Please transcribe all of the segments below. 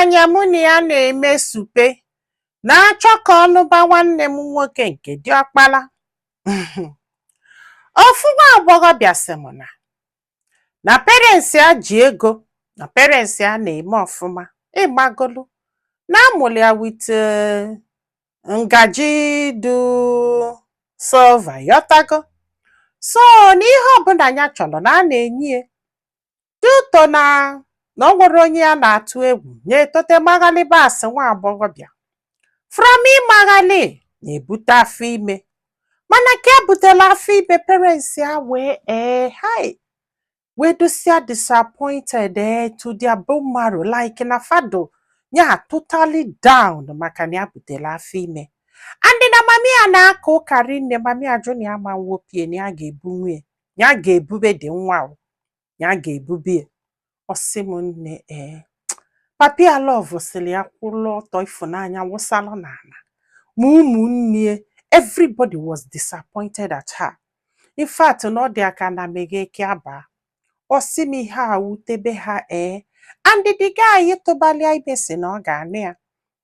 nwaanyị mụ na ya na-eme supe na-achọ ka ọ lụba nwanne m nwoke nke diọkpala. Ofu nwa agbọghọbịa sị m na parents ya ji ego, na parents ya na-eme ọfụma, ịgbagolu na amụrụ ya with ngaji du silver, yọtago. So n'ihe ọbụla ya chọrọ na a na-enye ya duto na o nwere onye ya na-atụ egwu ya etote maghaliba asị nwa agbọghọbịa from ịmaghali na-ebute afọ ime, mana ka ebutela afọ ime parents ya wee dosia disappointed to their bone marrow, like na fado ya totally down maka na ya butela afọ ime. And na mami ya na-aka ụkarị nne, mami ajụ na ya ma nwopie na ya ga-ebu nwunye, ya ga-ebube dị nwa, ya ga-ebube. Ọ sị m nne papi alove sịrị ya kwụrụ ọtọ ịfụnanya wụsalụ n'ala ma ụmụnne everybody was disappointed at her. In fact na ọ dị aka na meghe eke aba. Ọ sị m ihe a wutebe ha and the guy tụbalịa ime si na ọ ga-anụ ya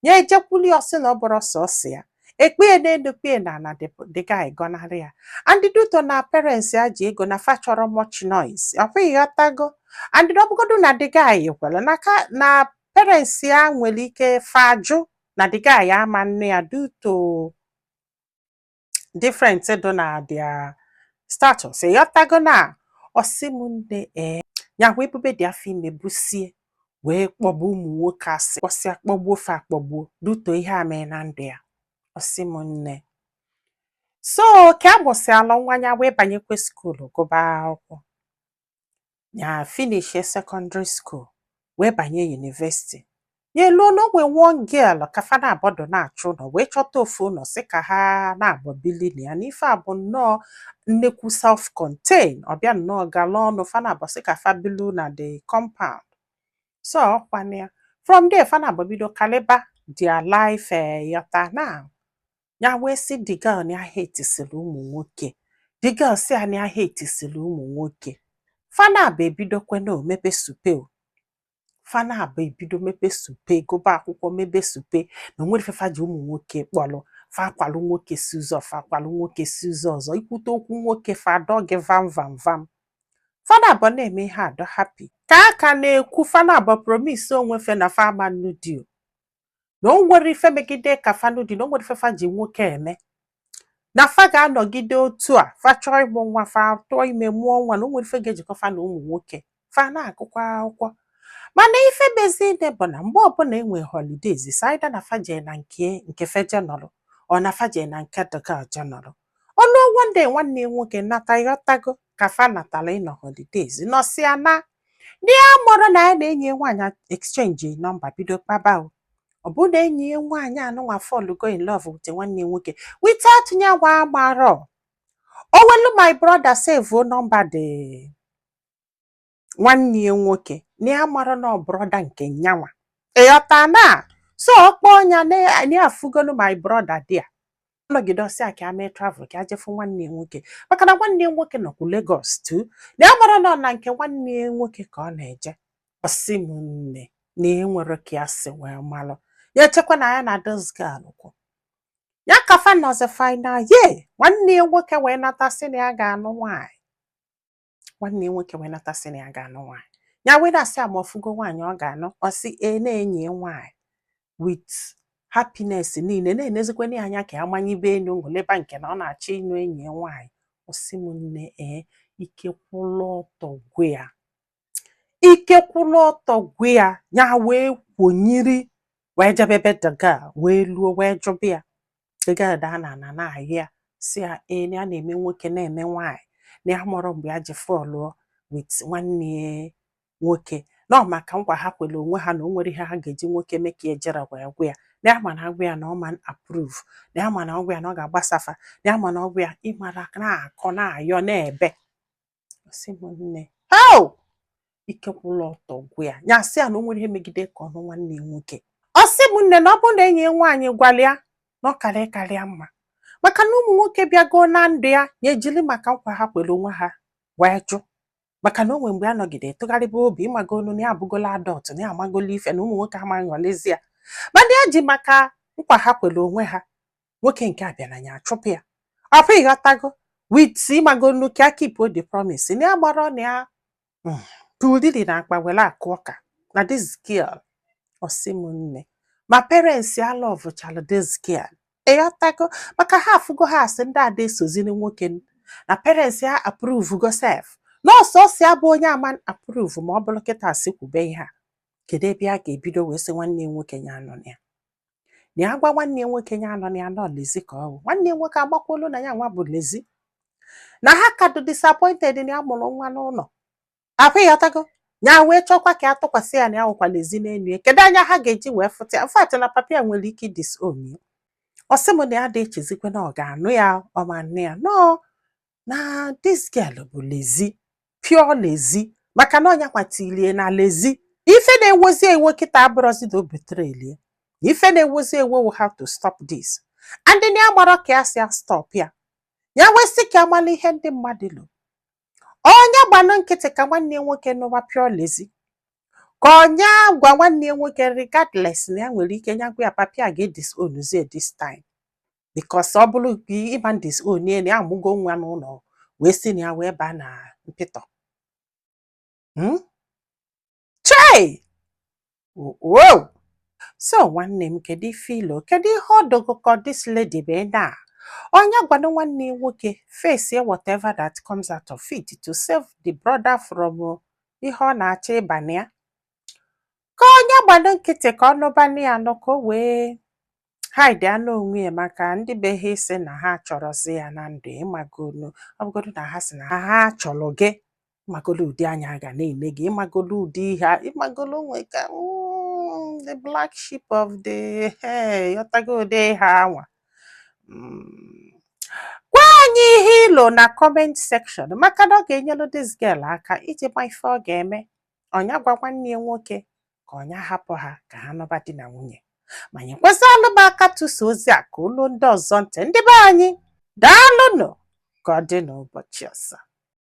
ya ejekwuli ọsị na ọ bụrụ sọsị ya ekpee na-edokpe na the guy gọnarị ya. And duto na parents ya ji ego na fa chọrọ much noise, ọkwa ịghọtago. And ọbụgodu na the guy kwere na parents ya nwere ike fajụ na the guy ama nne ya duto different do na their status, ịghọtago. Na ọ sị m nne ya wee bube dị afọ ime busie wee kpọgbuo ụmụ nwoke asị, kpọsịa kpọgbuo fa akpọgbuo duto ihe a mee na ndụ ya. Ọ sị m nne so ka agbụsịala nwa ya wee banyekwe skuulu gụba akwụkwọ ya, finish secondary school wee banye university. Ya eluo na onwe one girl ka fa na-abọdụ na-achụ ụlọ wee chọta ofu ụlọ sị ka ha na-agbabili na ya, n'ife a bụ nnọọ nnekwu self-contained, ọbịa nnọọ gala ọnụ fa na-abọsị ka fa bilu na the compound. So ọkwana ya from there fa na-agbabido kaliba their life yọta na ya wee sị the girl na ya hatisịrị ụmụ nwoke, the girl sị ya na ya hatisịrị ụmụ nwoke. Fa na-aba ebidokwe na omepe supe, fa na-aba ebido mepe supe, gụba akwụkwọ mebe supe na onwere fefa ji ụmụ nwoke kpọlụ, fa kwalụ nwoke si ụzọ, fa kwalụ nwoke si ụzọ ọzọ, ikwute okwu nwoke fa adọ gị vam vam vam. Fa na-aba na-eme ihe adọ happy ka aka na-ekwu. Fa na-aba promise onwe fe na fa ama nudio na o nwere ife megide ka fa nudi, na o nwere ife fa ji nwoke eme, na fa ga-anọgide otu a, fa chọọ ịmụ nwa, fa tụọ ime mụọ nwa, na o nwere ife ga-ejikọ fa na ụmụ nwoke. Fa na-agụkwa akwụkwọ, mana ife bezide bụ na mgbe ọbụla enwe holidays saida na fa jee na nke fe jenọrọ ọ na fa jee na nke dịga jenọrọ, ọnụ one nwanne nwoke nata yọtago ka fa natala ịnọ holidays nọsịa na ndị a mụrụ na ya na-enyi nwaanyị exchange nọmba bido kpaba. Ọ bụ na enyi nwaanyị anụnwa fall go in love with nwanne nwoke without nyawa amarọ. Owelu my brother save nọmba dị nwanne nwoke na ya mara na brother nke nyanwa, ịghọta na. So ọkpọ ọnya na afugolu my brother dia nọgide ọsị a ka a mee travel ka a jefu nwanne nwoke, maka na nwanne nwoke nọkwu Lagos too, na ya mara na nke nwanne nwoke ka ọ na-eje. Ọ sị m nne na enwere ka ya si wee malụ ya echekwa na ya na those girl kwụ ya ka fa nọzi final year. Nwanne nwoke wee natasị na ya ga-anụ nwaanyị, nwanne nwoke wee natasị na ya ga-anụ nwaanyị. Ya wee na-asị amafugo nwaanyị ọ ga-anụ, ọ sị na-enyi nwaanyị with happiness niile, na-enezikwe anya ka ya manyibe enu ngoleba nke na ọ na-achọ ịnụ enyi nwaanyị. Ọ sị m nne ike kwụlụ ọtọ gwe ya, ike kwụlụ ọtọ gwe ya. Ya wee kwonyiri wee jebebe daga wee luo wee jụbụ ya. Daga da na ahịa si ya na ya na-eme nwoke na-eme nwaanyị, na ya mụrụ mgbe ya ji fọlụ with nwanne nwoke, na ọ maka nkwa ha kwere onwe ha na o nwere ihe ha ga-eji nwoke mee ka ejere wee gwa ya, na ya ma na agwa ya na ọ ma approve, na ya ma na ọgwụ ya na ọ ga-agbasafa, na ya ma na ọgwụ ya ịmara na-akọ na-ayọ na-ebe. Ọ sị m nne ike kwụlụ ọtọ gwa ya, ya sị ya na o nwere ihe megide ka ọnụ nwanne nwoke. Ọ sị m nne na ọ bụ na enyi nwaanyị gwalịa na ọ karịa mma, maka na ụmụ nwoke bịago na ndụ ya ya ejiri maka nkwa ha kwere onwe ha wee jụ maka na o nwere mgbe anọgide tụgharịba obi ịmagolu na ya abụgola adọlt na ya amagolo ife na ụmụ nwoke amaghị nghọlezi ya mana ya ji maka nkwa ha kwere onwe ha nwoke nke a bịara ya achụpụ ya ọpụ ịghọtago wit ịmagolu ka ya keep the promise na ya gbara na ya pụdidi na akpa were akụ ọka na this girl osimnne ma parents ya lọvụchalụ this girl ịghọtago maka ha afụgo ha asị ndị ada esoziri nwoke na parents ya approve go sef nọọsụ si abụ onye ama approve ma ọ bụrụ kịta si kwube ihe a kedu ebe a ga-ebido wee sị nwanne nwoke ya anọ na ya gwa nwanne nwoke ya anọ na ya nọ lezi ka ọ bụ nwanne nwoke agbakwolu na ya nwa bụ lezi na ha ka dị disappointed na ya mụrụ nwa n'ụlọ akwa ịghọtago ya wee chọkwa ka a tụkwasị ya na ya nwekwa lezi n'enu ya kedu anya ha ga-eji wee fụta ya mfat na papa ya nwere ike disown ya ọ sị m na ya dị echezikwe na ọ ga-anụ ya ọma nne ya no na this girl bụ lezi pure lezi maka na ọnya kwatilie na lezi ife na-ewozi ewo kịta abụrụzi na o betrayal ife na-ewozi ewo we have to stop this and na ya gbara ka ya si stop ya ya wesị ka amala ihe ndị mmadụ lụ onye gbanụ nkịtị ka nwanne nwoke n'ụwa pure lezi ka onye gwa nwanne nwoke regardless na ya nwere ike ya gwa ya papia ga-edisown this time because ọ bụrụ gị ịma disown na ya amụgo nwa n'ụlọ wee si na ya wee baa na mpịtọ chai wow so nwanne m kedu ife ilo kedu ihe ọdụgụkọ this lady bụ na onye gwanụ nwanne nwoke face whatever that comes out of it to save the brother from ihe ọ na-achọ ịbanye ya ka onye gbanụ nkịtị ka ọ nụbanye ya nụ ka o wee hide anụ onwe ya maka ndị be ha isi na ha chọrọzi ya na ndụ ịmagolu ọ bụgodu na ha si na ha chọrọ gị ịmagolu ụdị anya ga na-eme gị ịmagolu ụdị ihe ịmagolu nwe ka the black sheep of the hair yọtago ụdị ha anwa gwa anyị ihe ilo na comment section maka na ọ ga-enyelu this girl aka iji gba ife ọ ga-eme ọnya gwa nwanne nwoke ka ọnya hapụ ha ka ha nọba di na nwunye ma nyekwazalụ m aka tụsa ozi a ka olu ndị ọzọ ntị ndị be anyị daalụnụ ka ọ dị n'ụbọchị ọzọ.